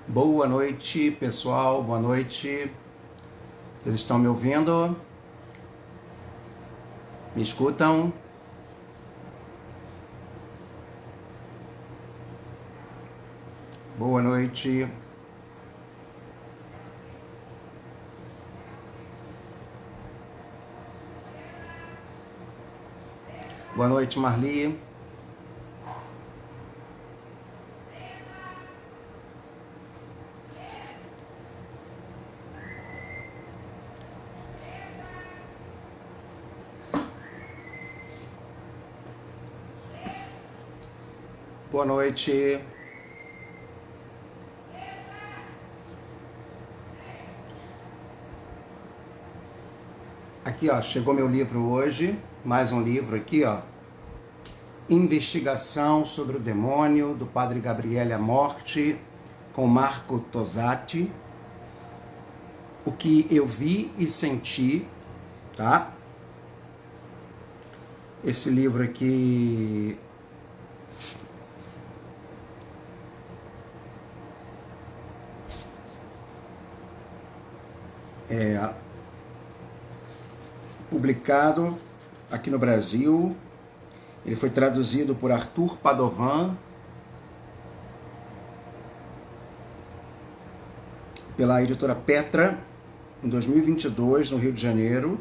Boa noite, pessoal. Boa noite. Vocês estão me ouvindo? Me escutam? Boa noite. Boa noite, Marli. Boa noite. Aqui, ó, chegou meu livro hoje, mais um livro aqui, ó. Investigação sobre o demônio, do Padre Gabriele Amorti, com Marco Tosatti. O que eu vi e senti, tá? Esse livro aqui é publicado aqui no Brasil. Ele foi traduzido por Arthur Padovan, pela editora Petra, em 2022, no Rio de Janeiro.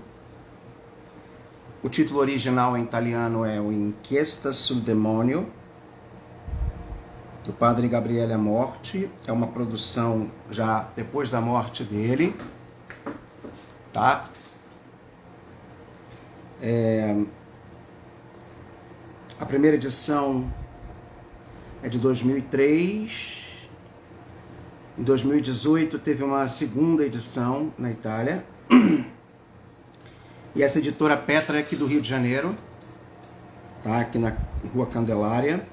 O título original em italiano é O Inchiesta sul Demonio, do Padre Gabriele Amorti. É uma produção já depois da morte dele, tá? A primeira edição é de 2003. Em 2018 teve uma segunda edição na Itália. E essa editora Petra é aqui do Rio de Janeiro, tá? Aqui na Rua Candelária.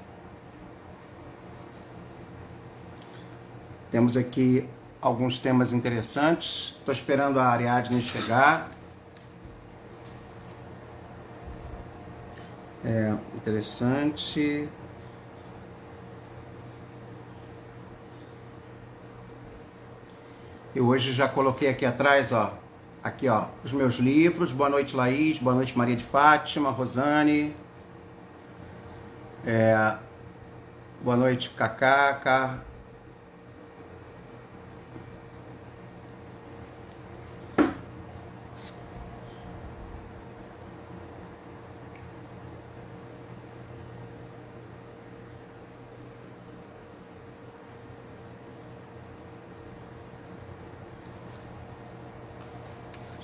Temos aqui alguns temas interessantes. Estou esperando a Ariadne chegar. Interessante. Eu hoje já coloquei aqui atrás, ó. Aqui, ó, os meus livros. Boa noite, Laís. Boa noite, Maria de Fátima, Rosane. Boa noite, Cacá.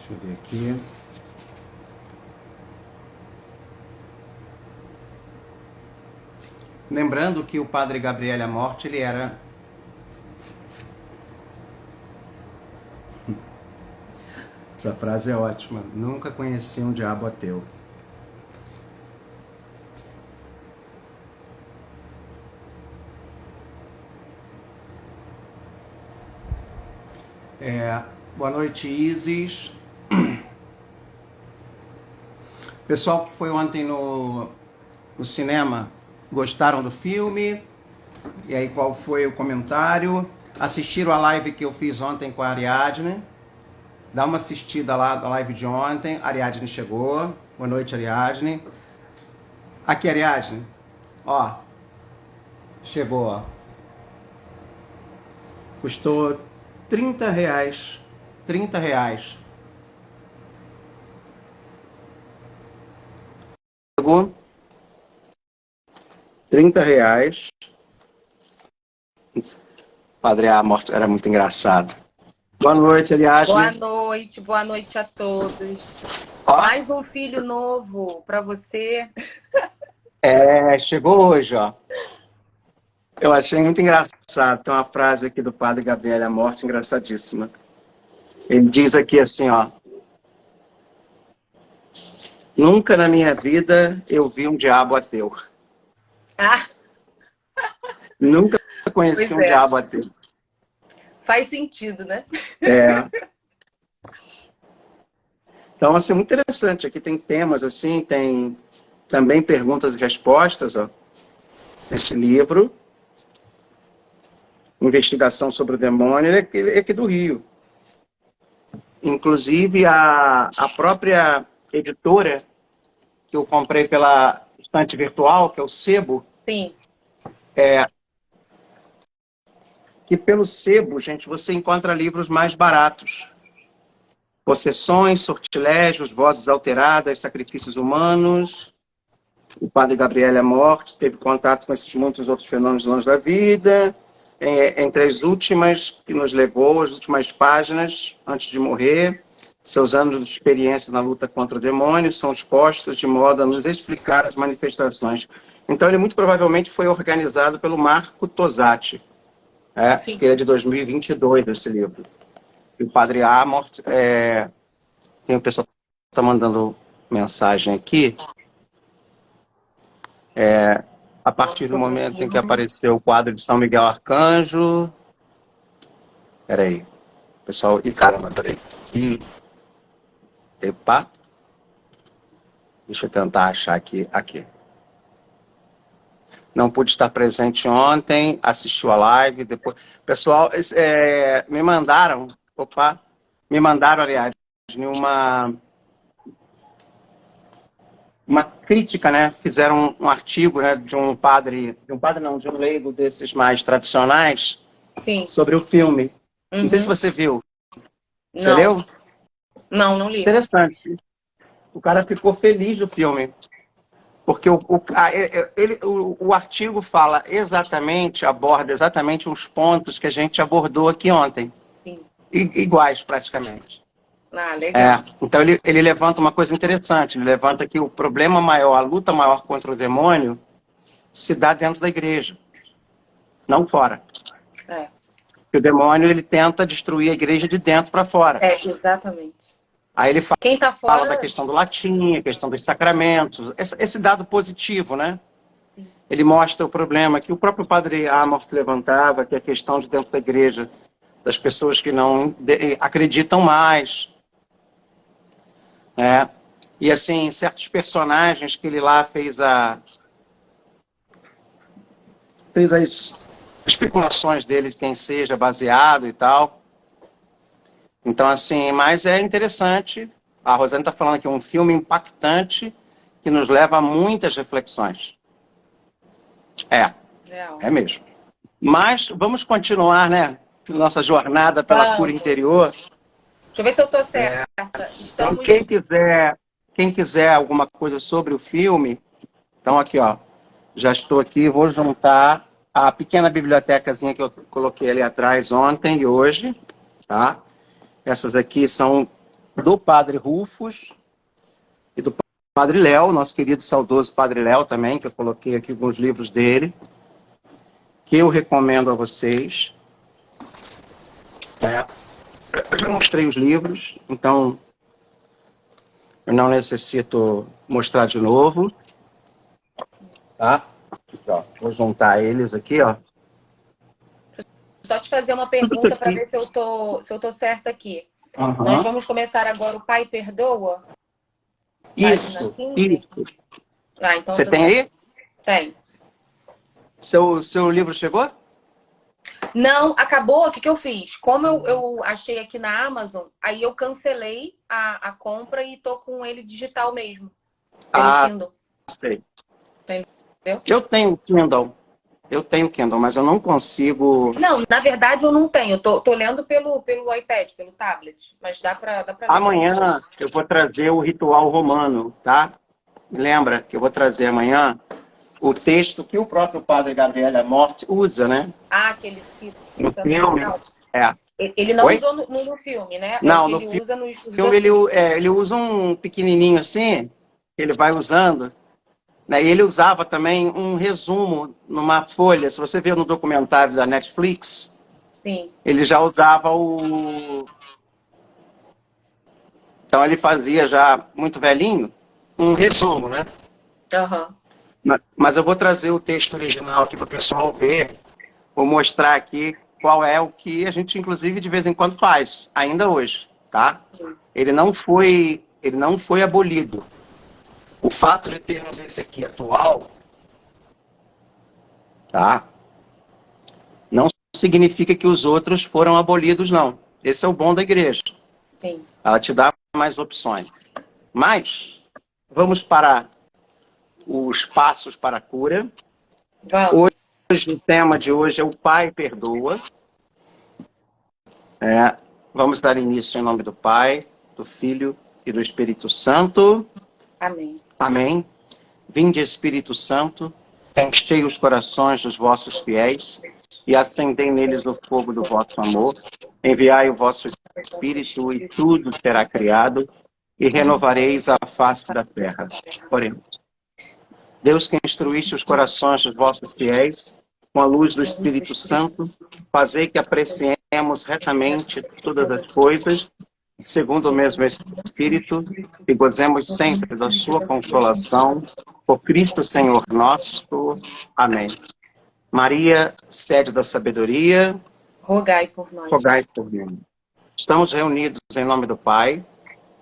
Deixa eu ver aqui. Lembrando que o Padre Gabriele Amorti, ele era... Essa frase é ótima. Nunca conheci um diabo ateu. Boa noite, Isis. Pessoal que foi ontem no cinema, gostaram do filme? E aí, qual foi o comentário? Assistiram a live que eu fiz ontem com a Ariadne? Dá uma assistida lá da live de ontem. A Ariadne chegou. Boa noite, Ariadne. Aqui, Ariadne. Ó. Chegou, ó. Custou R$30. R$30. Chegou. R$30. Padre Amorti era muito engraçado. Boa noite, Ariadne. Boa noite a todos. Ó. Mais um filho novo para você. Chegou hoje, ó. Eu achei muito engraçado. Tem uma frase aqui do Padre Gabriele Amorti, engraçadíssima. Ele diz aqui assim, ó. Nunca na minha vida eu vi um diabo ateu. Ah. Nunca conheci um diabo ateu. Faz sentido, né? Então, assim, muito interessante. Aqui tem temas, assim, tem também perguntas e respostas, ó, nesse livro. Investigação sobre o demônio, ele é aqui do Rio. Inclusive, a própria editora que eu comprei pela estante virtual, que é o Sebo, Sim. que pelo Sebo, gente, você encontra livros mais baratos. Possessões, sortilégios, vozes alteradas, sacrifícios humanos. O padre Gabriel é morto, teve contato com esses muitos outros fenômenos longe da vida. Entre as últimas que nos levou, as últimas páginas, antes de morrer, seus anos de experiência na luta contra o demônio são expostos de modo a nos explicar as manifestações. Então, ele muito provavelmente foi organizado pelo Marco Tosatti, que é de 2022, esse livro. E o padre Amort, tem o pessoal que está mandando mensagem aqui, a partir do momento em que apareceu o quadro de São Miguel Arcanjo. Peraí, pessoal, caramba, peraí. Epa, deixa eu tentar achar aqui. Não pude estar presente ontem, assistiu a live, depois... Pessoal, me mandaram, aliás, uma crítica, né? Fizeram um artigo, né, de um leigo desses mais tradicionais, Sim. sobre o filme. Não sei se você viu. Você leu? Não li. Interessante. O cara ficou feliz do filme. Porque o artigo aborda exatamente os pontos que a gente abordou aqui ontem. Sim. Iguais, praticamente. Ah, legal. Então, ele levanta uma coisa interessante. Ele levanta que o problema maior, a luta maior contra o demônio, se dá dentro da igreja, não fora. Porque o demônio, ele tenta destruir a igreja de dentro para fora. Exatamente. Aí ele Quem tá fora... fala da questão do latim, a questão dos sacramentos, esse dado positivo, né? Sim. Ele mostra o problema que o próprio padre Amort levantava, que é a questão de dentro da igreja, das pessoas que não acreditam mais. E assim, certos personagens que ele lá fez as especulações dele de quem seja baseado e tal. Então, assim, mas é interessante. A Rosane está falando aqui, um filme impactante que nos leva a muitas reflexões. É mesmo. Mas vamos continuar, né? Nossa jornada pela cura interior. Deixa eu ver se eu estou certa. Então, quem quiser alguma coisa sobre o filme, então aqui, ó, já estou aqui, vou juntar a pequena bibliotecazinha que eu coloquei ali atrás ontem e hoje, tá? Essas aqui são do Padre Rufus e do Padre Léo, nosso querido saudoso Padre Léo também, que eu coloquei aqui alguns livros dele, que eu recomendo a vocês. Eu já mostrei os livros, então eu não necessito mostrar de novo. Tá? Aqui, ó. Vou juntar eles aqui, ó. Só te fazer uma pergunta para ver se eu tô certa aqui. Nós vamos começar agora o Pai Perdoa? Isso. Então você tem aí? Tem. Seu livro chegou? Não, acabou. O que eu fiz? Como eu achei aqui na Amazon, aí eu cancelei a compra e tô com ele digital mesmo. Pelo Kindle. Sei. Entendeu? Eu tenho Kindle, mas eu não consigo... Não, na verdade eu não tenho. Tô lendo pelo iPad, pelo tablet. Mas dá pra ver. Amanhã eu vou trazer o Ritual Romano, tá? Lembra que eu vou trazer amanhã o texto que o próprio padre Gabriel Amort usa, né? Que ele cita no filme. Ele não usou no filme, né? Não, no filme, usa no filme ele usa um pequenininho assim, que ele vai usando, né? E ele usava também um resumo numa folha. Se você vê no documentário da Netflix, sim, ele já usava o... Então ele fazia já, muito velhinho, um resumo, né? Mas eu vou trazer o texto original aqui para o pessoal ver. Vou mostrar aqui qual é o que a gente, inclusive, de vez em quando faz, ainda hoje, tá? Ele não foi ele não foi abolido. O fato de termos esse aqui atual, tá? Não significa que os outros foram abolidos, não. Esse é o bom da igreja. Sim. Ela te dá mais opções. Mas, vamos para os passos para a cura. Vamos. Hoje, o tema de hoje é o Pai Perdoa. Vamos dar início em nome do Pai, do Filho e do Espírito Santo. Amém. Amém. Vinde, Espírito Santo, enchei os corações dos vossos fiéis e acendei neles o fogo do vosso amor. Enviai o vosso Espírito e tudo será criado e renovareis a face da terra. Oremos. Deus, que instruíste os corações dos vossos fiéis com a luz do Espírito Santo, fazei que apreciemos retamente todas as coisas, segundo o mesmo Espírito, e gozemos sempre da sua consolação, por Cristo Senhor nosso. Amém. Maria, sede da sabedoria, Rogai por nós. rogai por nós. Estamos reunidos em nome do Pai,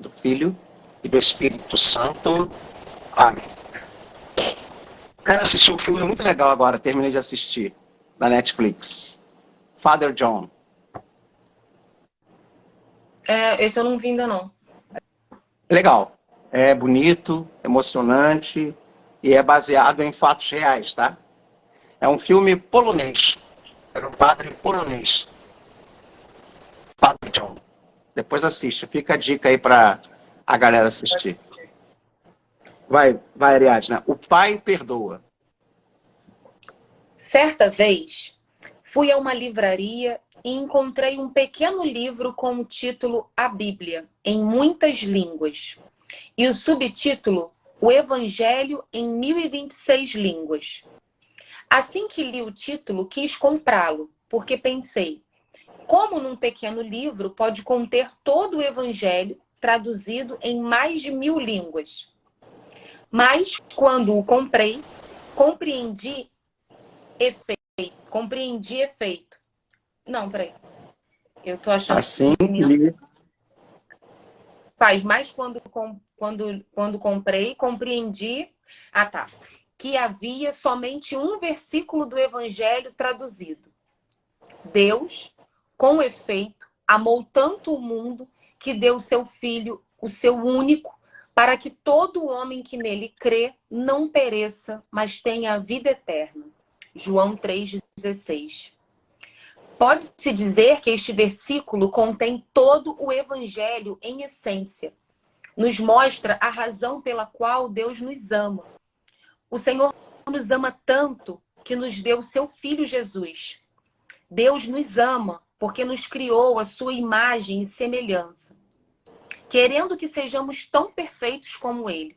do Filho e do Espírito Santo. Amém. Quero assistir um filme muito legal agora, terminei de assistir, na Netflix. Father John. Esse eu não vi ainda, não. Legal. É bonito, emocionante e é baseado em fatos reais, tá? É um filme polonês. Era um padre polonês. Father John. Depois assiste. Fica a dica aí pra a galera assistir. Vai, Ariadna. O Pai Perdoa. Certa vez, fui a uma livraria e encontrei um pequeno livro com o título A Bíblia, em muitas línguas. E o subtítulo, O Evangelho em 1026 línguas. Assim que li o título, quis comprá-lo, porque pensei, como num pequeno livro pode conter todo o Evangelho traduzido em mais de 1000 línguas? Mas, quando o comprei, compreendi efeito. Não, peraí. Eu tô achando Assim que que faz mais quando comprei, compreendi. Ah, tá. Que havia somente um versículo do Evangelho traduzido. Deus, com efeito, amou tanto o mundo que deu seu Filho, o seu único, para que todo homem que nele crê não pereça, mas tenha a vida eterna. João 3,16. Pode-se dizer que este versículo contém todo o Evangelho em essência. Nos mostra a razão pela qual Deus nos ama. O Senhor nos ama tanto que nos deu seu Filho Jesus. Deus nos ama porque nos criou a sua imagem e semelhança, querendo que sejamos tão perfeitos como Ele,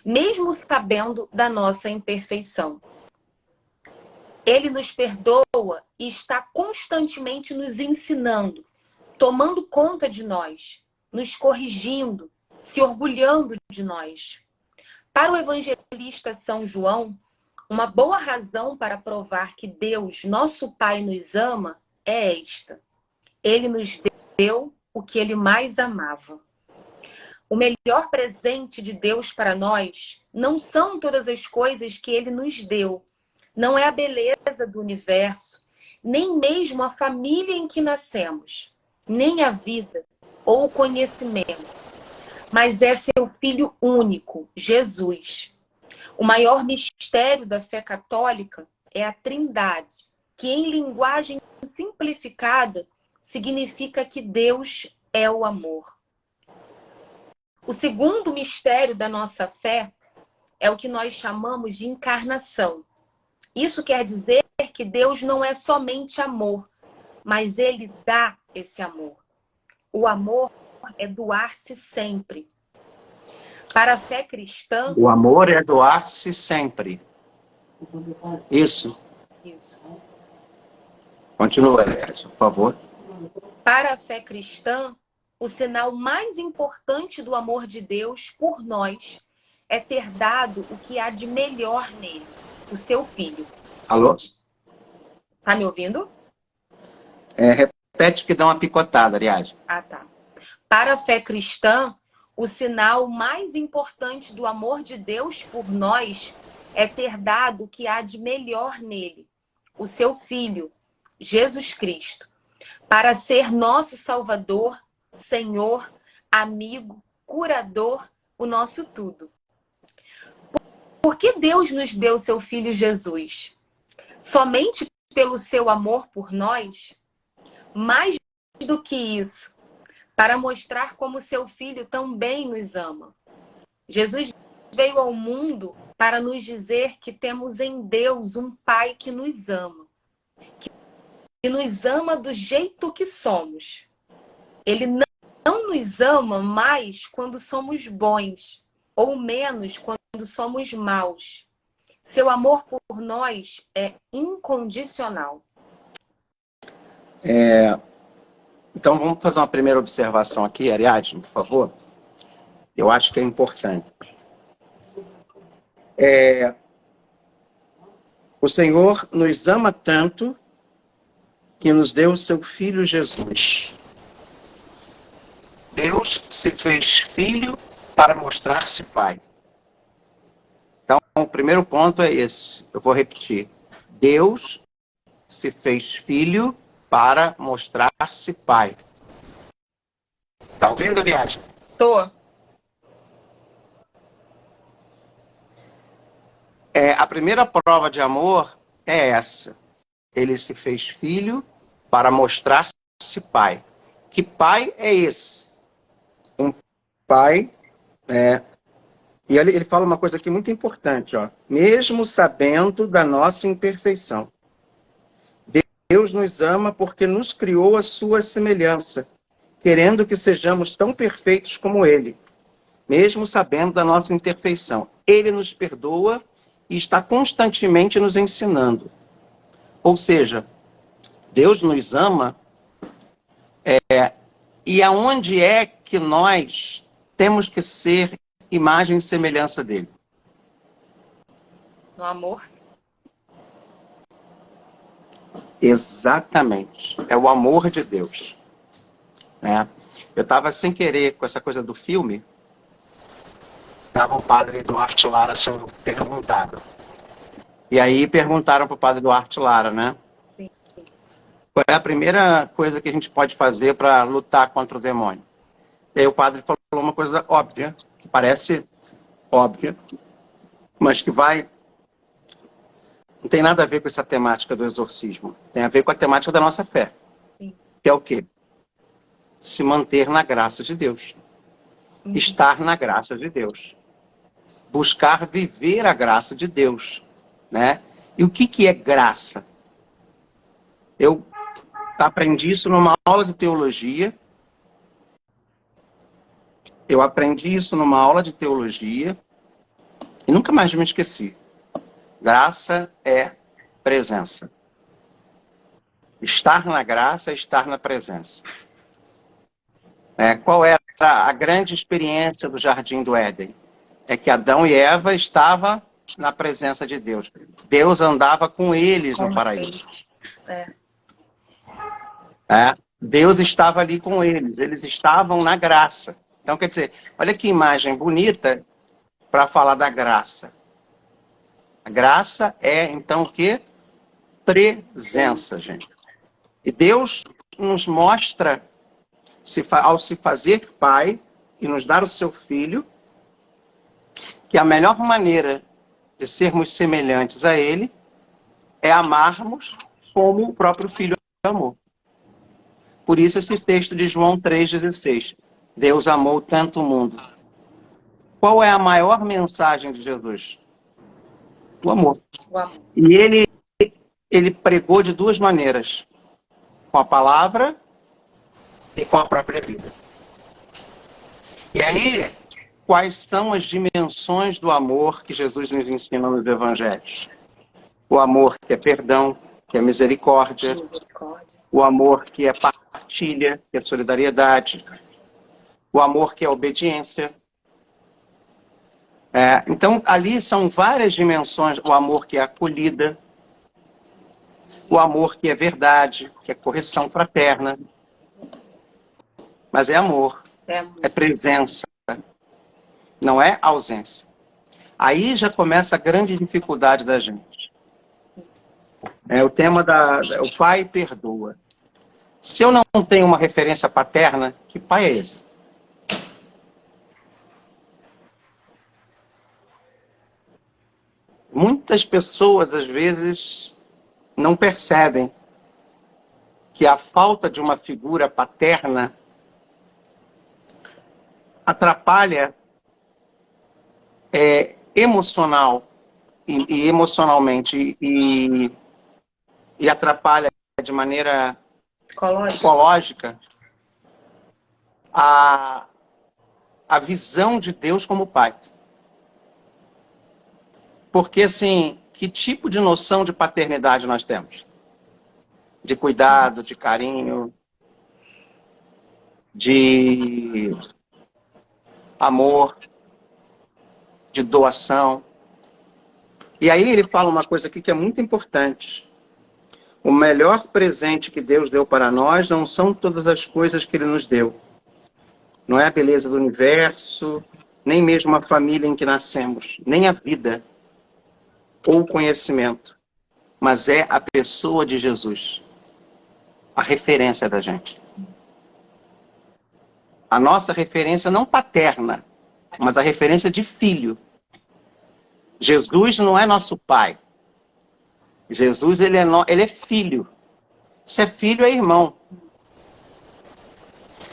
mesmo sabendo da nossa imperfeição. Ele nos perdoa e está constantemente nos ensinando, tomando conta de nós, nos corrigindo, se orgulhando de nós. Para o evangelista São João, uma boa razão para provar que Deus, nosso Pai, nos ama é esta. Ele nos deu o que Ele mais amava. O melhor presente de Deus para nós não são todas as coisas que Ele nos deu. Não é a beleza do universo, nem mesmo a família em que nascemos, nem a vida ou o conhecimento. Mas é seu Filho único, Jesus. O maior mistério da fé católica é a Trindade, que em linguagem simplificada significa que Deus é o amor. O segundo mistério da nossa fé é o que nós chamamos de encarnação. Isso quer dizer que Deus não é somente amor, mas Ele dá esse amor. O amor é doar-se sempre. Para a fé cristã... O amor é doar-se sempre. Isso. Continua, por favor. Para a fé cristã, o sinal mais importante do amor de Deus por nós é ter dado o que há de melhor nele, o seu Filho. Alô? Tá me ouvindo? Repete que dá uma picotada, Ariadne. Ah, tá. Para a fé cristã, O sinal mais importante do amor de Deus por nós é ter dado o que há de melhor nele, o seu Filho, Jesus Cristo, para ser nosso Salvador, Senhor, amigo, curador, o nosso tudo. Por que Deus nos deu seu Filho Jesus? Somente pelo seu amor por nós? Mais do que isso, para mostrar como seu Filho também nos ama. Jesus veio ao mundo para nos dizer que temos em Deus um Pai que nos ama. Que nos ama do jeito que somos. Ele não nos ama mais quando somos bons, ou menos quando somos maus. Seu amor por nós é incondicional. Então vamos fazer uma primeira observação aqui, Ariadne, por favor. Eu acho que é importante. O Senhor nos ama tanto que nos deu o seu Filho Jesus. Deus se fez Filho para mostrar-se Pai. Então, o primeiro ponto é esse. Eu vou repetir. Deus se fez Filho para mostrar-se Pai. Tá ouvindo, Ariadne? Tô. A primeira prova de amor é essa. Ele se fez Filho para mostrar-se Pai. Que Pai é esse? Um Pai... E ele fala uma coisa aqui muito importante, ó. Mesmo sabendo da nossa imperfeição. Deus nos ama porque nos criou à sua semelhança, querendo que sejamos tão perfeitos como Ele, mesmo sabendo da nossa imperfeição. Ele nos perdoa e está constantemente nos ensinando. Ou seja, Deus nos ama, e aonde é que nós temos que ser imagem e semelhança dele? No amor. Exatamente. É o amor de Deus. Eu estava sem querer com essa coisa do filme. Estava o padre Duarte Lara sendo perguntado. E aí perguntaram para o padre Duarte Lara, né? Sim. Qual é a primeira coisa que a gente pode fazer para lutar contra o demônio? E aí o padre falou uma coisa óbvia, que parece óbvia, mas que não tem nada a ver com essa temática do exorcismo. Tem a ver com a temática da nossa fé. Sim. Que é o quê? Se manter na graça de Deus. Estar na graça de Deus. Buscar viver a graça de Deus. Né? E o que é graça? Eu aprendi isso numa aula de teologia. E nunca mais me esqueci. Graça é presença. Estar na graça é estar na presença. Qual era a grande experiência do Jardim do Éden? É que Adão e Eva estavam na presença de Deus. Deus andava com eles no paraíso. Deus estava ali com eles. Eles estavam na graça. Então, quer dizer, olha que imagem bonita para falar da graça. A graça é, então, o quê? Presença, gente. E Deus nos mostra, ao se fazer Pai e nos dar o seu Filho, que a melhor maneira de sermos semelhantes a Ele é amarmos como o próprio Filho amou. Por isso esse texto de João 3,16. Deus amou tanto o mundo. Qual é a maior mensagem de Jesus? O amor. E ele pregou de duas maneiras. Com a palavra e com a própria vida. E aí, quais são as dimensões do amor que Jesus nos ensina nos evangelhos? O amor que é perdão, que é misericórdia. O amor que é partilha, que é solidariedade. O amor que é obediência. Então, ali são várias dimensões. O amor que é acolhida. O amor que é verdade, que é correção fraterna. Mas é amor. É presença. não é ausência. Aí já começa a grande dificuldade da gente. É o tema o pai perdoa. Se eu não tenho uma referência paterna, que pai é esse? Muitas pessoas, às vezes, não percebem que a falta de uma figura paterna atrapalha emocional e emocionalmente e atrapalha de maneira psicológica a visão de Deus como pai. Porque, assim, que tipo de noção de paternidade nós temos? De cuidado, de carinho, de amor, de doação. E aí ele fala uma coisa aqui que é muito importante. O melhor presente que Deus deu para nós não são todas as coisas que Ele nos deu. Não é a beleza do universo, nem mesmo a família em que nascemos, nem a vida ou o conhecimento, mas é a pessoa de Jesus, a referência da gente. A nossa referência não paterna, mas a referência de filho. Jesus não é nosso pai. Jesus, ele é filho. Se é filho, é irmão.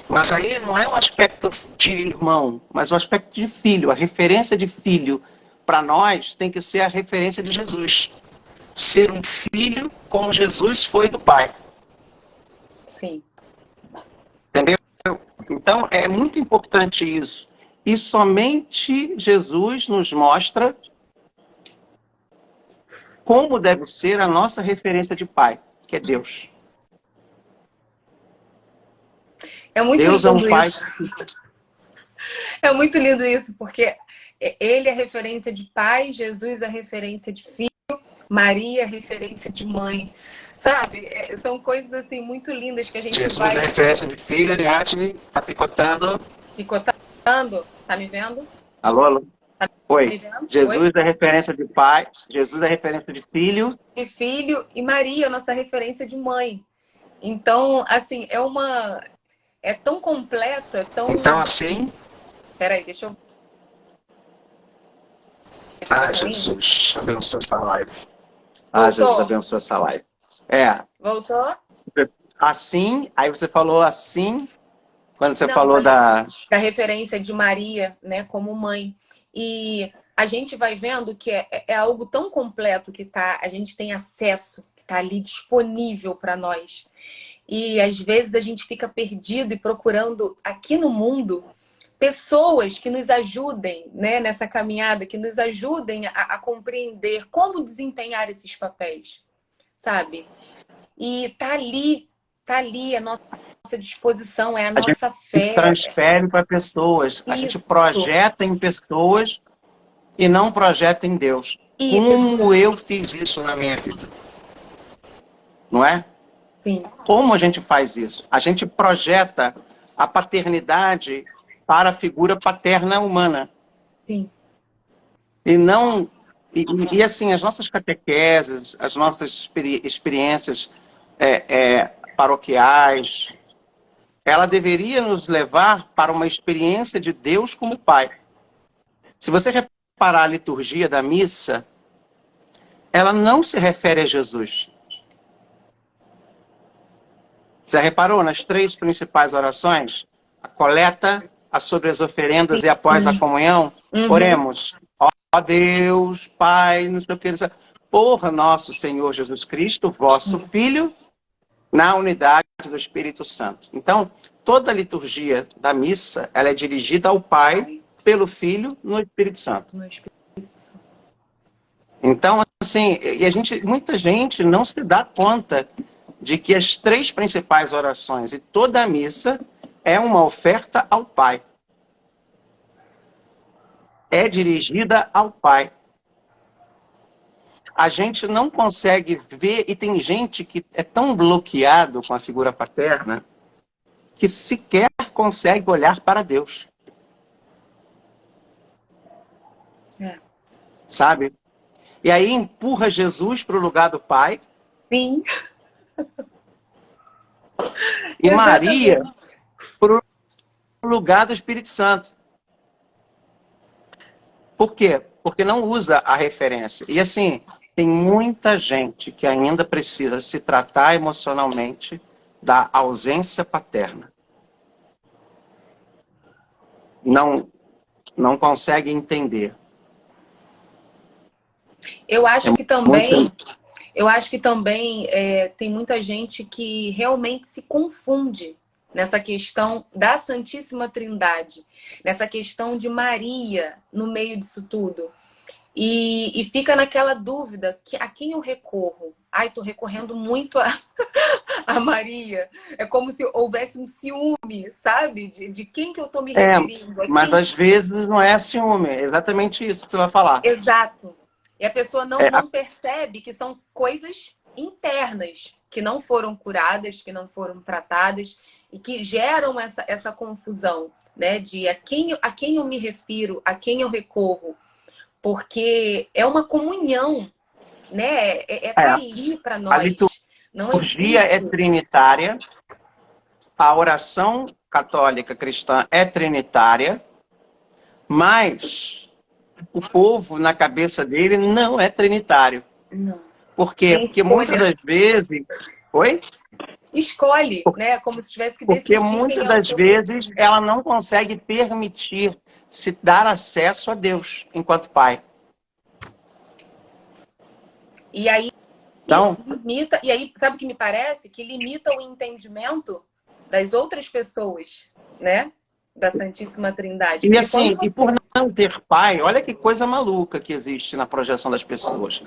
Mas aí não é um aspecto de irmão, mas um aspecto de filho. A referência de filho, para nós, tem que ser a referência de Jesus. Ser um filho como Jesus foi do pai. Sim. Entendeu? Então, é muito importante isso. E somente Jesus nos mostra como deve ser a nossa referência de pai, que é Deus. É muito Deus é um lindo pai. isso. É muito lindo isso, porque ele é referência de pai, Jesus é referência de filho, Maria é referência de mãe. Sabe? São coisas assim muito lindas que a gente Jesus é referência de filho, Ariadne, tá picotando. Picotando? Tá me vendo? Alô, alô? Oi. Tá me vendo? Jesus Oi? é referência de pai, Jesus é referência de filho. De filho e Maria, nossa referência de mãe. Então, assim, é tão completo, é tão... Então, assim... Peraí, deixa eu... Jesus abençoe essa live. Voltou? Jesus abençoe essa live. Voltou? Assim, aí você falou assim, quando você Não, falou da referência de Maria, né, como mãe. E a gente vai vendo que é algo tão completo que a gente tem acesso, que está ali disponível para nós. E às vezes a gente fica perdido e procurando aqui no mundo pessoas que nos ajudem, né, nessa caminhada, que nos ajudem a compreender como desempenhar esses papéis, sabe? E tá ali a nossa disposição, é a nossa fé. A gente transfere para pessoas, a gente projeta em pessoas e não projeta em Deus. Como eu fiz isso na minha vida? Não é? Sim. Como a gente faz isso? A gente projeta a paternidade para a figura paterna humana. Sim. E não... E assim, as nossas catequeses, as nossas experiências paroquiais, ela deveria nos levar para uma experiência de Deus como Pai. Se você reparar a liturgia da missa, ela não se refere a Jesus. Você reparou nas 3 principais orações? A coleta, a sobre as oferendas e após a comunhão? Oremos. Ó Deus, Pai, não sei o que. Por nosso Senhor Jesus Cristo, vosso Filho, na unidade do Espírito Santo. Então, toda a liturgia da missa, ela é dirigida ao Pai, pelo Filho, no Espírito Santo. Então, assim, muita gente não se dá conta de que as 3 principais orações e toda a missa é uma oferta ao Pai. É dirigida ao Pai. A gente não consegue ver, e tem gente que é tão bloqueado com a figura paterna, que sequer consegue olhar para Deus. sabe? E aí empurra Jesus para o lugar do Pai Sim, e Maria exatamente. para o lugar do Espírito Santo. Por quê? Porque não usa a referência. E assim, tem muita gente que ainda precisa se tratar emocionalmente da ausência paterna. Não, não consegue entender. Eu É acho que muito... também, tem muita gente que realmente se confunde nessa questão da Santíssima Trindade, nessa questão de Maria no meio disso tudo. E fica naquela dúvida, a quem eu recorro? Ai, estou recorrendo muito a Maria. É como se houvesse um ciúme, sabe? De quem que eu estou me É, referindo? mas às vezes não é ciúme, é exatamente isso que você vai falar. Exato. E a pessoa É, não percebe que são coisas internas, que não foram curadas, que não foram tratadas e que geram essa confusão, né? De a quem eu me refiro, a quem eu recorro. Porque é uma comunhão, né? Tá ali para a nós. Não liturgia é existe. trinitária, a oração católica cristã é trinitária, mas o povo, na cabeça dele, não é trinitário. Não. Por quê? Tem Porque muitas escolha. das vezes... Oi? Escolhe, né? Como se tivesse que Porque decidir quem muitas é o das seu vezes filho. ela não consegue permitir se dar acesso a Deus enquanto pai. E aí Então, limita, e aí sabe o que me parece? Que limita o entendimento das outras pessoas, né? Da Santíssima Trindade. e Porque quando assim, e por você. não ter pai, olha que coisa maluca que existe na projeção das pessoas.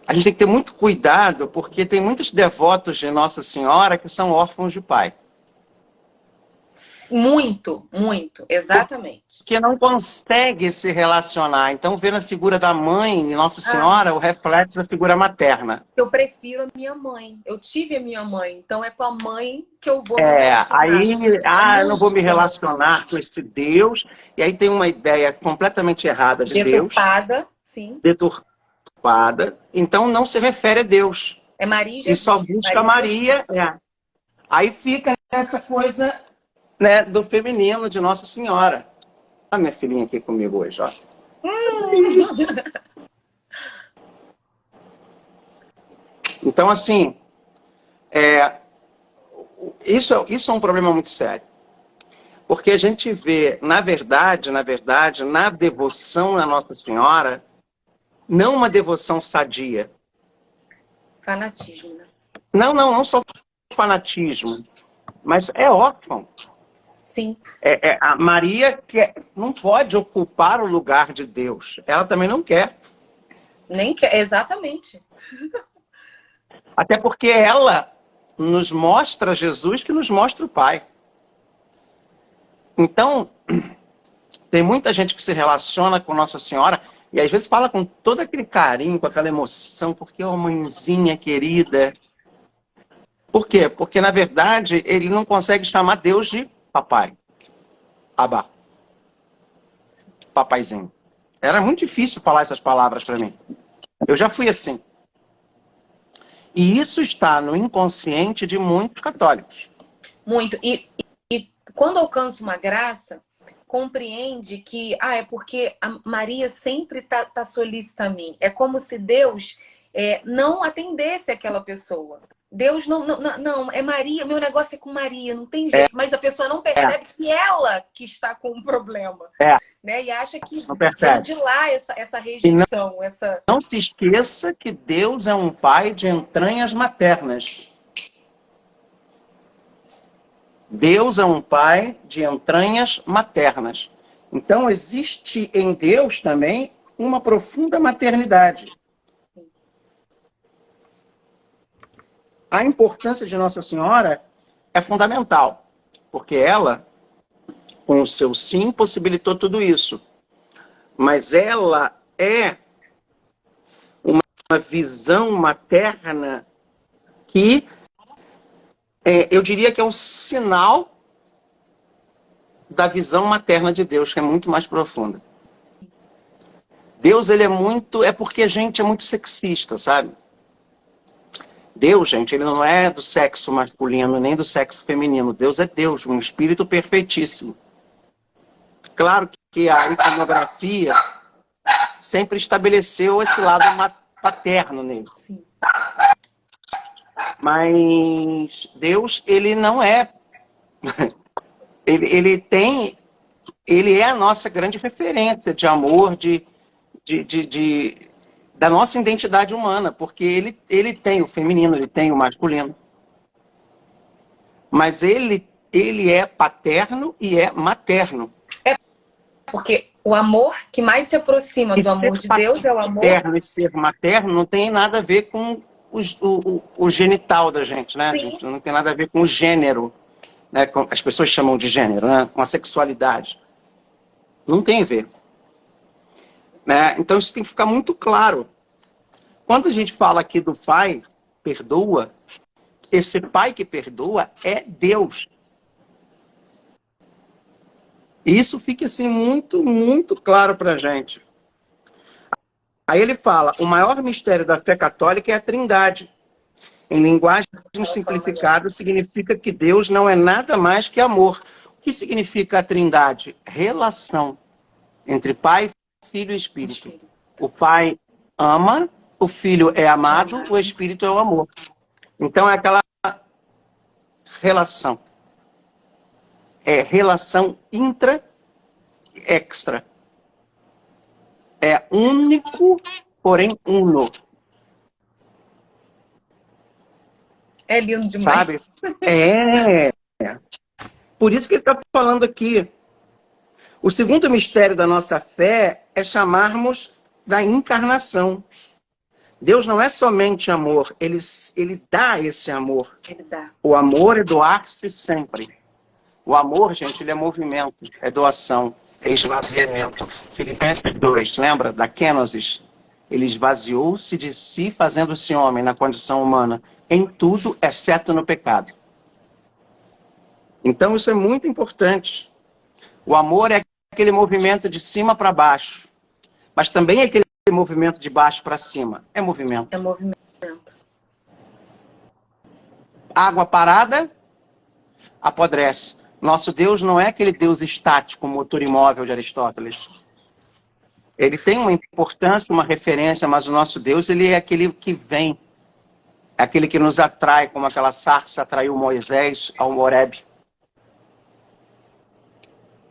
A gente tem que ter muito cuidado, porque tem muitos devotos de Nossa Senhora que são órfãos de pai. Muito, muito, exatamente. Que não consegue se relacionar. Então, vê na figura da mãe, Nossa Ah, Senhora, o reflexo da figura materna. eu prefiro a minha mãe. Eu tive a minha mãe, então é com a mãe que eu vou me relacionar. Aí, É eu não vou muito me comum. relacionar com esse Deus. E aí tem uma ideia completamente errada de Deus, Deturpada, sim. deturpada. Então, não se refere a Deus. É Maria e E só Jesus. busca Maria e Maria. Jesus. Aí fica essa coisa, né, do feminino de Nossa Senhora. A minha filhinha aqui comigo hoje, ó. Então, assim, isso é um problema muito sério. Porque a gente vê, na verdade, na devoção à Nossa Senhora, não uma devoção sadia. Fanatismo, né? Não só fanatismo, mas é órfão. Sim. A Maria não pode ocupar o lugar de Deus. Ela também não quer. Nem quer. Exatamente. Até porque ela nos mostra Jesus que nos mostra o Pai. Então, tem muita gente que se relaciona com Nossa Senhora e às vezes fala com todo aquele carinho, com aquela emoção, porque é uma mãezinha querida. Por quê? Porque, na verdade, ele não consegue chamar Deus de papai. Abá. Papaizinho. Era muito difícil falar essas palavras para mim. Eu já fui assim. E isso está no inconsciente de muitos católicos. Muito. E quando alcança uma graça, compreende que é porque a Maria sempre tá solícita a mim. É como se Deus não atendesse aquela pessoa. Deus não, é Maria, meu negócio é com Maria, não tem jeito. Mas a pessoa não É, percebe que ela que está com um problema, é, né? E acha que não vem percebe. de lá essa E não, rejeição, essa. não se esqueça que Deus é um pai de entranhas maternas. Deus é um pai de entranhas maternas. Então, existe em Deus também uma profunda maternidade. A importância de Nossa Senhora é fundamental, porque ela, com o seu sim, possibilitou tudo isso. Mas ela é uma visão materna que eu diria que é um sinal da visão materna de Deus, que é muito mais profunda. Deus, ele é muito... É porque a gente é muito sexista, sabe? Deus, gente, ele não é do sexo masculino nem do sexo feminino. Deus é Deus, um espírito perfeitíssimo. Claro que a iconografia sempre estabeleceu esse lado paterno nele. Sim. Mas Deus, ele não é... Ele é a nossa grande referência de amor, da nossa identidade humana, porque ele tem o feminino, ele tem o masculino. Mas ele é paterno e é materno. Porque o amor que mais se aproxima do amor de Deus é o amor... Paterno e ser materno não tem nada a ver com o genital da gente, né? Gente, não tem nada a ver com o gênero, né? As pessoas chamam de gênero, né? Com a sexualidade. Não tem a ver. Né? Então isso tem que ficar muito claro. Quando a gente fala aqui do pai, perdoa, esse pai que perdoa é Deus. E isso fica assim muito, muito claro para a gente. Aí ele fala, o maior mistério da fé católica é a Trindade. Em linguagem simplificada, significa que Deus não é nada mais que amor. O que significa a Trindade? Relação entre Pai, Filho e Espírito. O Pai ama, o Filho é amado, o Espírito é o amor. Então é aquela relação. É relação intra-extra. É único, porém uno. É lindo demais. Sabe? É. Por isso que ele está falando aqui. O segundo mistério da nossa fé é chamarmos da encarnação. Deus não é somente amor, ele dá esse amor. Ele dá. O amor é doar-se sempre. O amor, gente, ele é movimento, é doação, é esvaziamento. Filipenses 2, lembra da kenosis? Ele esvaziou-se de si, fazendo-se homem na condição humana, em tudo, exceto no pecado. Então isso é muito importante. O amor é aquele movimento de cima para baixo, mas também é aquele movimento de baixo para cima. É movimento. É movimento. Água parada, apodrece. Nosso Deus não é aquele Deus estático, motor imóvel de Aristóteles. Ele tem uma importância, uma referência, mas o nosso Deus, ele é aquele que vem. É aquele que nos atrai, como aquela sarça atraiu Moisés ao Horebe.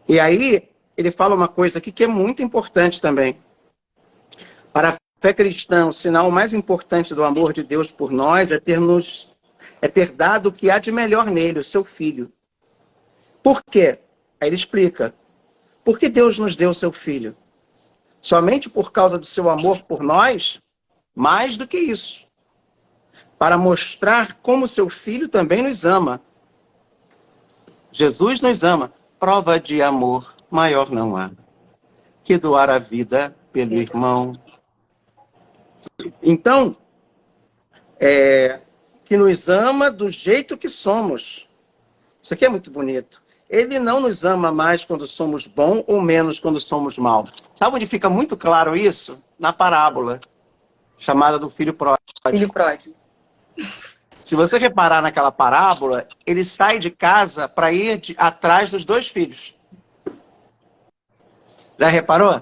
E aí, ele fala uma coisa aqui que é muito importante também. Para a fé cristã, o sinal mais importante do amor de Deus por nós é ter dado o que há de melhor nele, o seu Filho. Por quê? Aí ele explica. Por que Deus nos deu o seu Filho? Somente por causa do seu amor por nós? Mais do que isso. Para mostrar como seu Filho também nos ama. Jesus nos ama. Prova de amor maior não há que doar a vida pelo irmão. Então, que nos ama do jeito que somos. Isso aqui é muito bonito. Ele não nos ama mais quando somos bons ou menos quando somos maus. Sabe onde fica muito claro isso? Na parábola, chamada do filho pródigo. Filho pródigo. Se você reparar naquela parábola, ele sai de casa para ir atrás dos dois filhos. Já reparou?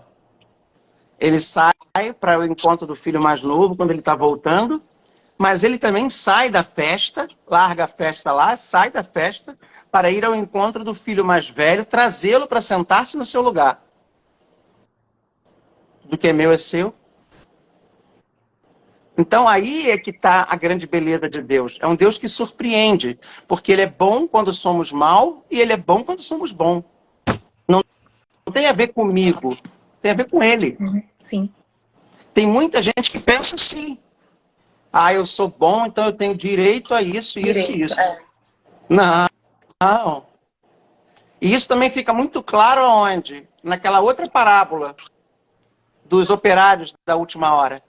Ele sai para o encontro do filho mais novo, quando ele está voltando, mas ele também sai da festa, larga a festa lá, sai da festa, para ir ao encontro do filho mais velho, trazê-lo para sentar-se no seu lugar. Do que é meu é seu. Então aí é que está a grande beleza de Deus. É um Deus que surpreende, porque ele é bom quando somos mal e ele é bom quando somos bons. Não tem a ver comigo, tem a ver com ele. Sim. Tem muita gente que pensa assim. Ah, eu sou bom, então eu tenho direito a isso, isso e isso. Não. E isso também fica muito claro onde? Naquela outra parábola dos operários da última hora.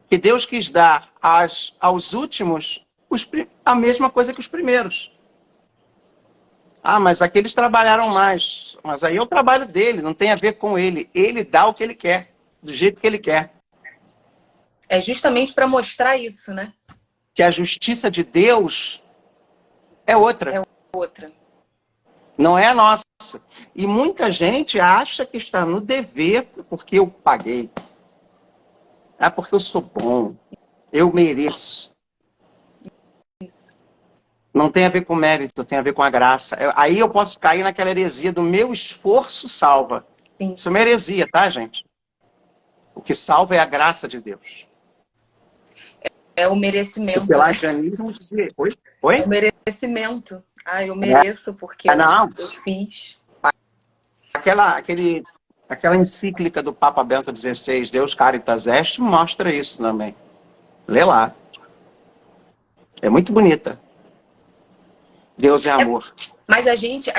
Que Deus quis dar aos últimos a mesma coisa que os primeiros. Ah, mas aqueles trabalharam mais. Mas aí é o trabalho dele, não tem a ver com ele. Ele dá o que ele quer, do jeito que ele quer. É justamente para mostrar isso, né? Que a justiça de Deus é outra. É outra. Não é a nossa. E muita gente acha que está no dever porque eu paguei. Ah, porque eu sou bom. Eu mereço. Isso. Não tem a ver com mérito, tem a ver com a graça. Aí eu posso cair naquela heresia do meu esforço salva. Sim. Isso é uma heresia, tá, gente? O que salva é a graça de Deus. É o merecimento. O pelagianismo dizia... Oi? É o merecimento. Ah, eu mereço porque não. eu fiz. Aquela encíclica do Papa Bento XVI, Deus Caritas Est, mostra isso também. Lê lá. É muito bonita. Deus é amor. Mas a gente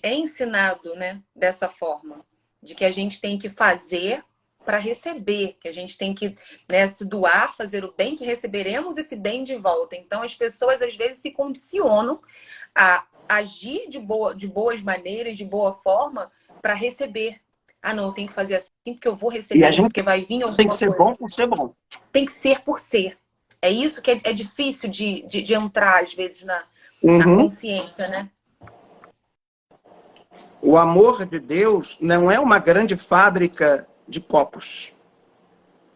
é ensinado, né, dessa forma, de que a gente tem que fazer para receber, que a gente tem que, né, se doar, fazer o bem, que receberemos esse bem de volta. Então as pessoas às vezes se condicionam a agir de boas maneiras, de boa forma, para receber. Ah, não, eu tenho que fazer assim porque eu vou receber isso, porque vai vir alguma tem que ser coisa. bom por ser bom. Tem que ser por ser. É isso que é difícil de entrar, às vezes, na consciência, né? O amor de Deus não é uma grande fábrica de copos,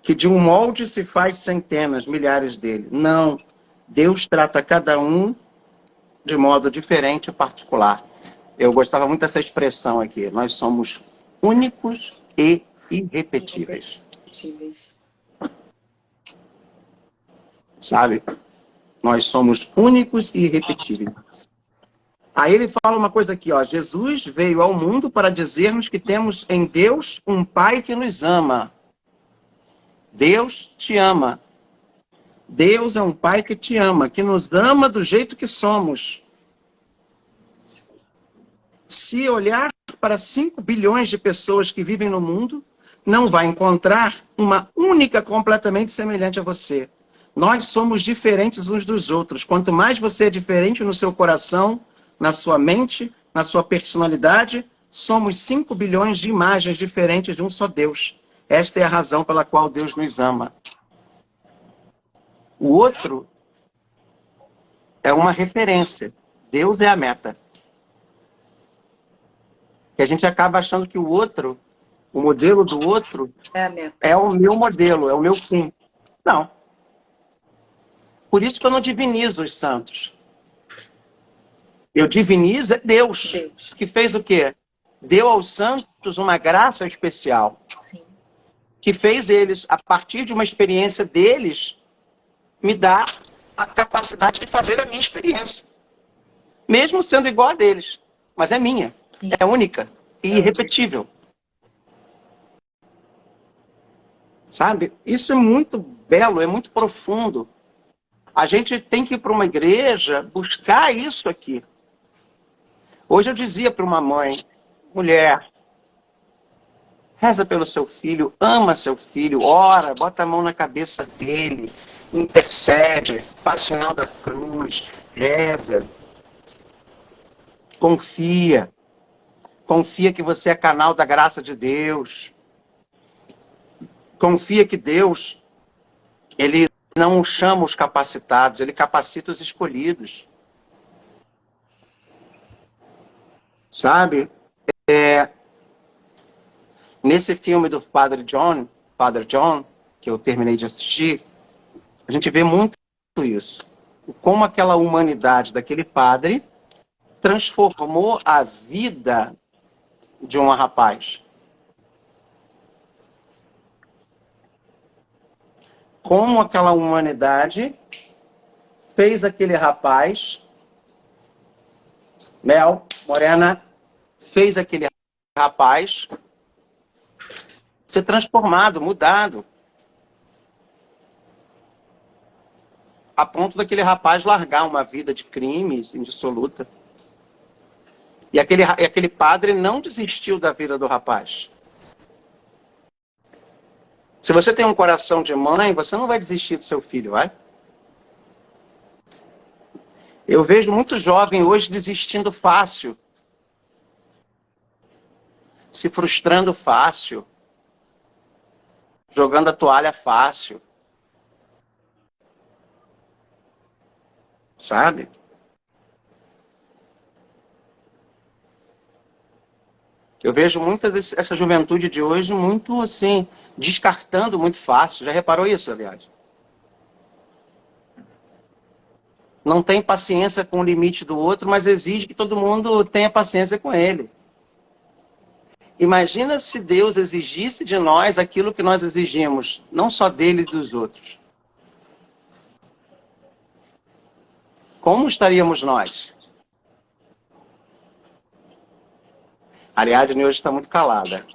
que de um molde se faz centenas, milhares dele. Não. Deus trata cada um de modo diferente e particular. Eu gostava muito dessa expressão aqui. Nós somos únicos e irrepetíveis. Sabe? Nós somos únicos e irrepetíveis. Aí ele fala uma coisa aqui, ó. Jesus veio ao mundo para dizer-nos que temos em Deus um Pai que nos ama. Deus te ama. Deus é um Pai que te ama, que nos ama do jeito que somos. Se olhar para 5 bilhões de pessoas que vivem no mundo, não vai encontrar uma única completamente semelhante a você. Nós somos diferentes uns dos outros. Quanto mais você é diferente no seu coração, na sua mente, na sua personalidade, somos 5 bilhões de imagens diferentes de um só Deus. Esta é a razão pela qual Deus nos ama. O outro é uma referência. Deus é a meta. Que a gente acaba achando que o outro, o modelo do outro, é o meu modelo, é o meu fim. Não. Por isso que eu não divinizo os santos. Eu divinizo é Deus. Que fez o quê? Deu aos santos uma graça especial. Sim. Que fez eles, a partir de uma experiência deles, me dar a capacidade de fazer a minha experiência. Mesmo sendo igual a deles. Mas é minha. É única e irrepetível. Sabe? Isso é muito belo, é muito profundo. A gente tem que ir para uma igreja buscar isso aqui. Hoje eu dizia para uma mãe, mulher, reza pelo seu filho, ama seu filho, ora, bota a mão na cabeça dele, intercede, faz sinal da cruz, reza. Confia. Confia que você é canal da graça de Deus. Confia que Deus, Ele não chama os capacitados, Ele capacita os escolhidos. Sabe? Nesse filme do Padre John, que eu terminei de assistir, a gente vê muito isso. Como aquela humanidade daquele padre transformou a vida de um rapaz. Como aquela humanidade fez aquele rapaz, Mel, Morena, fez aquele rapaz ser transformado, mudado. A ponto daquele rapaz largar uma vida de crimes indissoluta. E aquele padre não desistiu da vida do rapaz. Se você tem um coração de mãe, você não vai desistir do seu filho, vai? Eu vejo muito jovem hoje desistindo fácil se frustrando fácil, jogando a toalha fácil, sabe? Eu vejo essa juventude de hoje muito assim, descartando muito fácil. Já reparou isso, aliás? Não tem paciência com o limite do outro, mas exige que todo mundo tenha paciência com ele. Imagina se Deus exigisse de nós aquilo que nós exigimos, não só dele e dos outros. Como estaríamos nós? A Ariadne hoje está muito calada.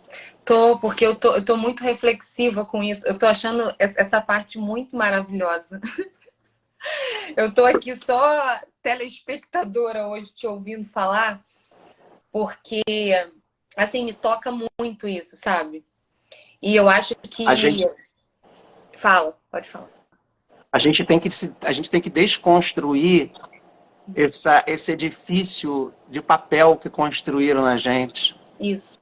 Porque eu tô muito reflexiva com isso. Eu tô achando essa parte muito maravilhosa. Eu tô aqui só telespectadora hoje te ouvindo falar, porque, assim, me toca muito isso, sabe? E eu acho que... Fala, pode falar. A gente tem que desconstruir esse edifício de papel que construíram na gente. Isso.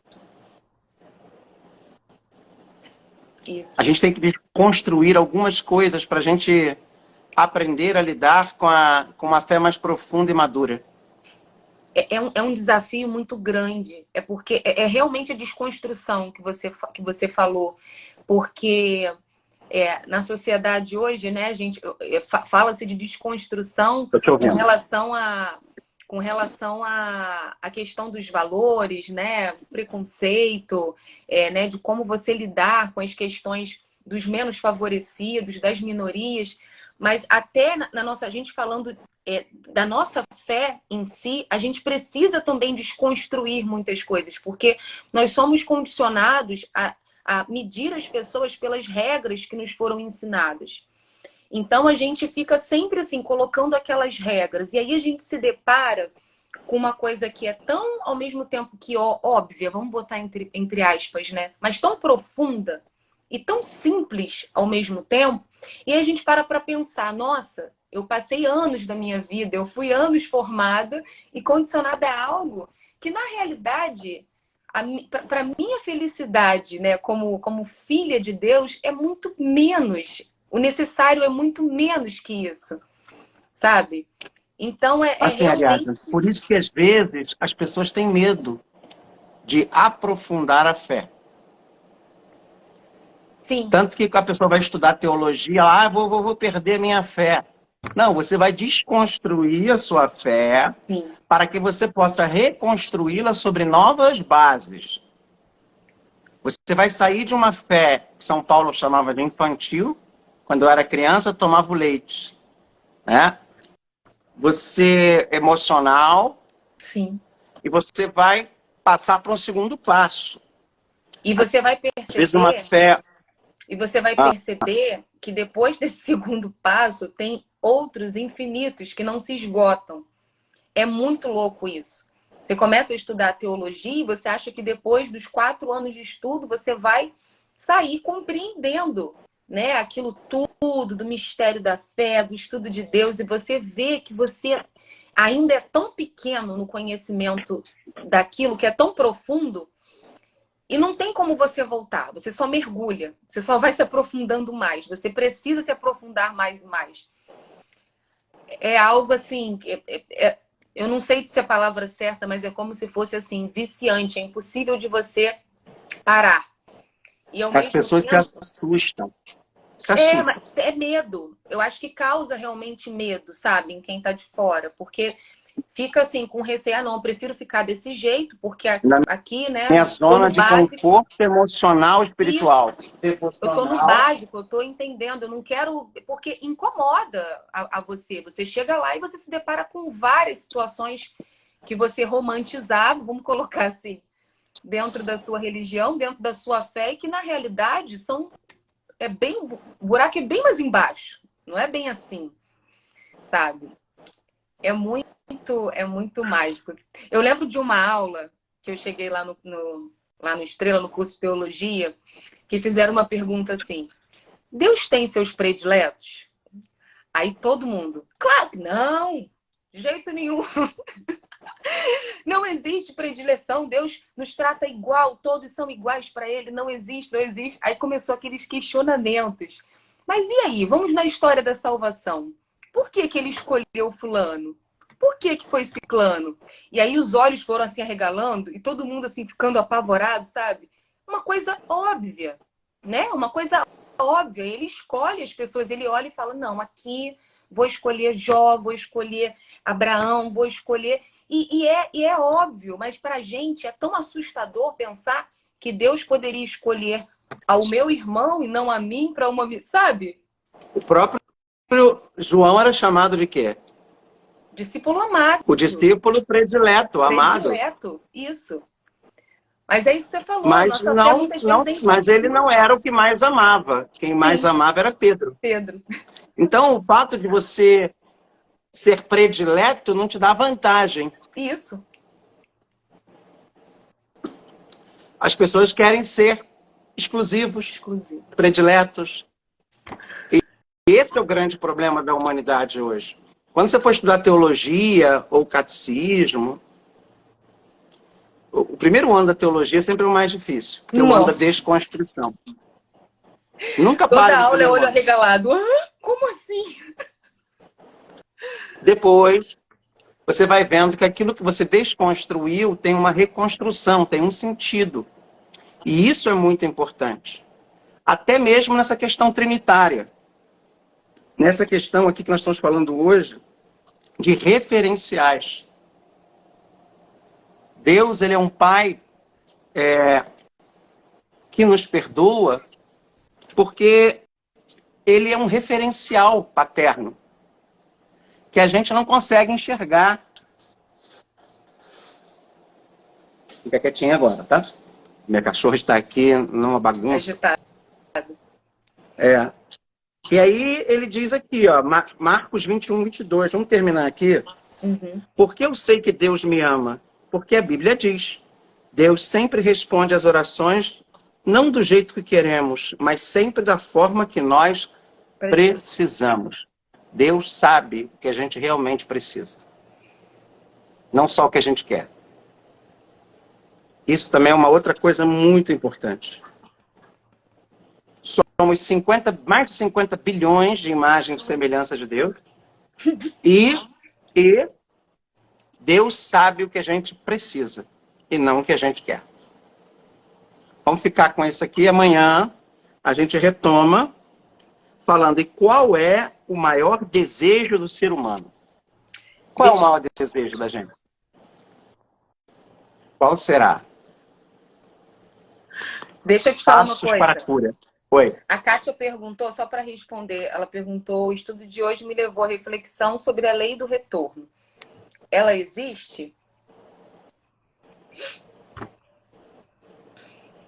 A gente tem que desconstruir algumas coisas para a gente aprender a lidar com uma fé mais profunda e madura. É um desafio muito grande. É porque é realmente a desconstrução que você falou. Porque na sociedade hoje, né, a gente fala-se de desconstrução com relação à questão dos valores, né, preconceito, né, de como você lidar com as questões dos menos favorecidos, das minorias, mas até a gente falando da nossa fé em si, a gente precisa também desconstruir muitas coisas, porque nós somos condicionados a medir as pessoas pelas regras que nos foram ensinadas. Então a gente fica sempre assim, colocando aquelas regras, e aí a gente se depara com uma coisa que é tão, ao mesmo tempo que óbvia, vamos botar entre aspas, né? Mas tão profunda e tão simples ao mesmo tempo, e aí a gente para pensar, nossa, eu passei anos da minha vida, eu fui anos formada e condicionada a algo que, na realidade, para minha felicidade, né, como filha de Deus, é muito menos. O necessário é muito menos que isso, sabe? Então, assim, realmente... aliás, por isso que, às vezes, as pessoas têm medo de aprofundar a fé. Sim. Tanto que a pessoa vai estudar teologia, vou perder minha fé. Não, você vai desconstruir a sua fé. Sim. Para que você possa reconstruí-la sobre novas bases. Você vai sair de uma fé que São Paulo chamava de infantil. Quando eu era criança, tomava o leite, né? Você emocional. Sim. E você vai passar para um segundo passo. E você vai perceber... Às vezes uma fé... E você vai perceber que depois desse segundo passo tem outros infinitos que não se esgotam. É muito louco isso. Você começa a estudar teologia e você acha que depois dos 4 anos de estudo você vai sair compreendendo, né, aquilo tudo do mistério da fé, do estudo de Deus, e você vê que você ainda é tão pequeno no conhecimento daquilo que é tão profundo. E não tem como você voltar, você só mergulha, você só vai se aprofundando mais, você precisa se aprofundar mais e mais. É algo assim, eu não sei se é a palavra certa, mas é como se fosse assim, viciante, é impossível de você parar. E ao As pessoas se assustam. É medo, eu acho que causa realmente medo, sabe, em quem tá de fora, porque... Fica assim, com receio, não, eu prefiro ficar desse jeito, porque aqui, né... Minha zona de conforto emocional e espiritual. Eu tô no básico, eu tô entendendo, eu não quero... Porque incomoda a você. Você chega lá e você se depara com várias situações que você romantizava, vamos colocar assim, dentro da sua religião, dentro da sua fé, e que na realidade são... O buraco é bem mais embaixo. Não é bem assim, sabe? É muito mágico. Eu lembro de uma aula que eu cheguei lá no Estrela, no curso de teologia, que fizeram uma pergunta assim: Deus tem seus prediletos? Aí todo mundo, claro que não, de jeito nenhum. Não existe predileção. Deus nos trata igual, todos são iguais para Ele. Não existe, não existe. Aí começou aqueles questionamentos. Mas e aí? Vamos na história da salvação. Por que que Ele escolheu fulano? Por que que foi ciclano? E aí os olhos foram assim arregalando e todo mundo assim ficando apavorado, sabe? Uma coisa óbvia, né? Uma coisa óbvia. Ele escolhe as pessoas, ele olha e fala: não, aqui vou escolher Jó, vou escolher Abraão, vou escolher. E é óbvio, mas para a gente é tão assustador pensar que Deus poderia escolher ao meu irmão e não a mim para uma. Sabe? O próprio João era chamado de quê? Discípulo amado. O discípulo predileto, amado. Predileto, isso. Mas é isso que você falou. Mas, Nossa fé muitas vezes é mas ele infantil. não era o que mais amava. Quem mais amava era Pedro. Pedro. Então, o fato de você ser predileto não te dá vantagem. Isso. As pessoas querem ser exclusivos, Exclusivo. prediletos. E esse é o grande problema da humanidade hoje. Quando você for estudar teologia ou catecismo, o primeiro ano da teologia é sempre o mais difícil, porque é o ano da desconstrução. Nunca Toda pare de aula é olho ler. arregalado. Como assim? Depois, você vai vendo que aquilo que você desconstruiu tem uma reconstrução, tem um sentido. E isso é muito importante. Até mesmo nessa questão trinitária. Nessa questão aqui que nós estamos falando hoje, de referenciais. Deus, ele é um Pai que nos perdoa porque ele é um referencial paterno que a gente não consegue enxergar. Fica quietinho agora, tá? Minha cachorra está aqui numa bagunça. Agitado. E aí ele diz aqui, ó, Marcos 21, 22. Vamos terminar aqui. Porque eu sei que Deus me ama? Porque a Bíblia diz: Deus sempre responde às orações, não do jeito que queremos, mas sempre da forma que nós precisamos. Deus sabe o que a gente realmente precisa. Não só o que a gente quer. Isso também é uma outra coisa muito importante. Somos mais de 50 bilhões de imagens de semelhança de Deus. E Deus sabe o que a gente precisa e não o que a gente quer. Vamos ficar com isso aqui. Amanhã a gente retoma falando de qual é o maior desejo do ser humano. Qual é o maior desejo da gente? Qual será? Deixa eu te falar Passos uma coisa. para a cura. Oi. A Kátia perguntou, só para responder, ela perguntou: o estudo de hoje me levou à reflexão sobre a lei do retorno. Ela existe?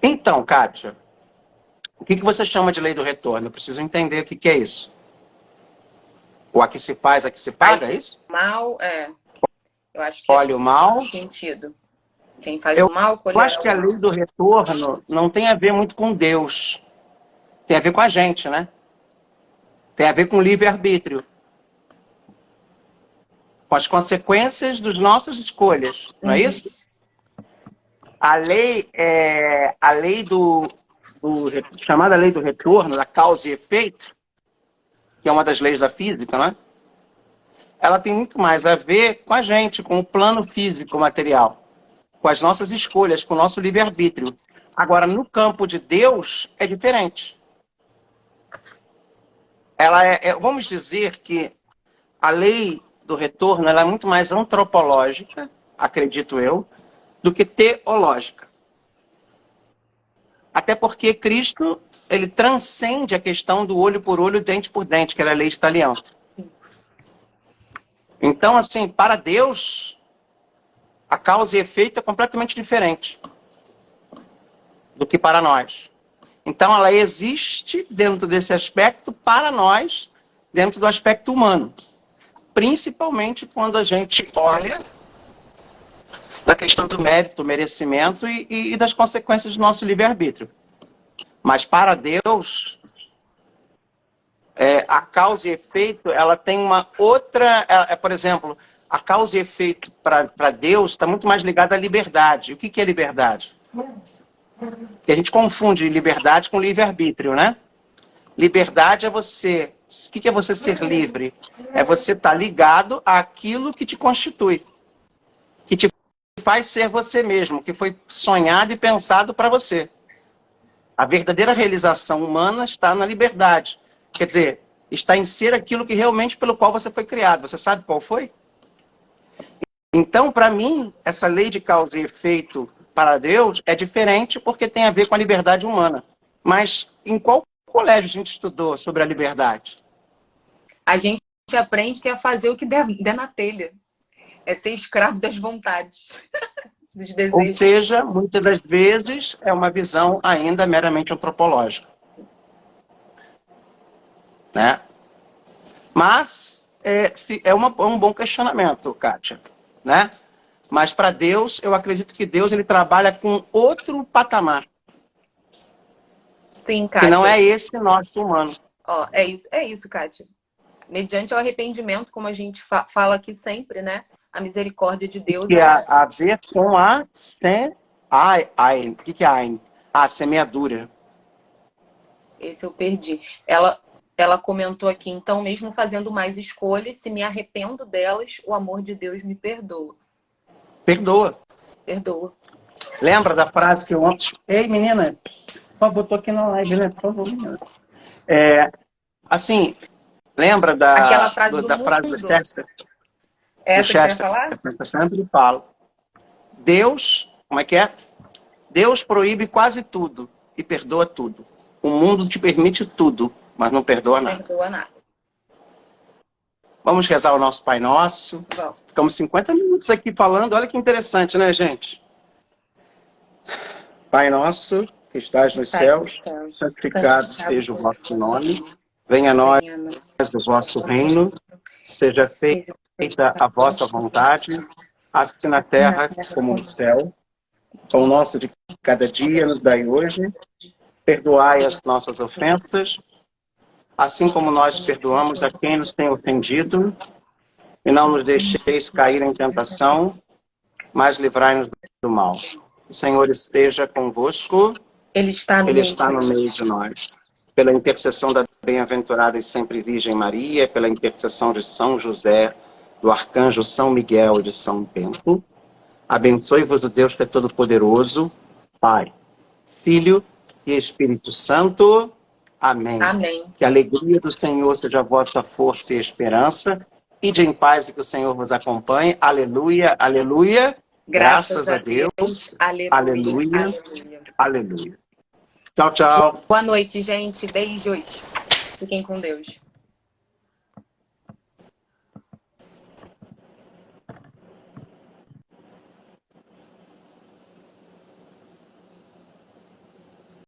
Então, Kátia, o que você chama de lei do retorno? Eu preciso entender o que é isso. O a que se faz, a que se paga, é isso? Mal, eu acho que Olha o mal. faz sentido. Quem faz o mal, colhe. Eu acho que a lei do retorno não tem a ver muito com Deus. Tem a ver com a gente, né? Tem a ver com o livre-arbítrio. Com as consequências das nossas escolhas, não é isso? A lei chamada lei do retorno, da causa e efeito, que é uma das leis da física, não é? Ela tem muito mais a ver com a gente, com o plano físico material, com as nossas escolhas, com o nosso livre-arbítrio. Agora, no campo de Deus, é diferente. Vamos dizer que a lei do retorno ela é muito mais antropológica, acredito eu, do que teológica. Até porque Cristo, ele transcende a questão do olho por olho, dente por dente, que era a lei de Talião. Então, assim, para Deus, a causa e efeito é completamente diferente do que para nós. Então, ela existe dentro desse aspecto para nós, dentro do aspecto humano. Principalmente quando a gente olha da questão do mérito, do merecimento e das consequências do nosso livre-arbítrio. Mas para Deus, a causa e efeito, ela tem uma outra... por exemplo, a causa e efeito para Deus está muito mais ligada à liberdade. O que é liberdade? Porque a gente confunde liberdade com livre-arbítrio, né? Liberdade é você... O que é você ser livre? É você estar ligado àquilo que te constitui, que te faz ser você mesmo, que foi sonhado e pensado para você. A verdadeira realização humana está na liberdade. Quer dizer, está em ser aquilo que realmente pelo qual você foi criado. Você sabe qual foi? Então, para mim, essa lei de causa e efeito para Deus é diferente porque tem a ver com a liberdade humana. Mas em qual colégio a gente estudou sobre a liberdade? A gente aprende que é fazer o que der na telha. É ser escravo das vontades, dos desejos. Ou seja, muitas das vezes é uma visão ainda meramente antropológica. Né? Mas é um bom questionamento, Kátia. Né? Mas para Deus, eu acredito que Deus ele trabalha com outro patamar. Sim, Kátia. Que não é esse nosso humano. Ó, é isso, Kátia. Mediante o arrependimento, como a gente fala aqui sempre, né? A misericórdia de Deus. Que é a ver com a o que é Ain? A semeadura. Esse eu perdi. Ela comentou aqui, então, mesmo fazendo mais escolhas, se me arrependo delas, o amor de Deus me perdoa. Perdoa. Perdoa. Lembra da frase que eu ontem... Ei, menina, botou aqui na live, né? Por favor, menina. Assim, lembra Aquela frase da frase do Chester? Essa que você ia falar? Eu sempre falo. Deus, como é que é? Deus proíbe quase tudo e perdoa tudo. O mundo te permite tudo, mas não perdoa nada. Perdoa nada. Vamos rezar o nosso Pai Nosso. Vamos. Ficamos 50 minutos aqui falando. Olha que interessante, né, gente? Pai Nosso, que estás nos céus, santificado seja o vosso nome. Venha a nós o vosso reino. Seja feita a vossa vontade, assim na terra como no céu. Pão nosso de cada dia nos dai hoje. Perdoai as nossas ofensas, assim como nós perdoamos a quem nos tem ofendido. E não nos deixeis cair em tentação, mas livrai-nos do mal. O Senhor esteja convosco. Ele está no meio de nós. Pela intercessão da bem-aventurada e sempre Virgem Maria, pela intercessão de São José, do Arcanjo São Miguel e de São Bento, abençoe-vos o Deus que é todo-poderoso, Pai, Filho e Espírito Santo. Amém. Amém. Que a alegria do Senhor seja a vossa força e esperança. Ide em paz e que o Senhor vos acompanhe. Aleluia, aleluia. Graças a Deus. Aleluia, aleluia. aleluia. Aleluia. Tchau, tchau. Boa noite, gente. Beijos. Fiquem com Deus.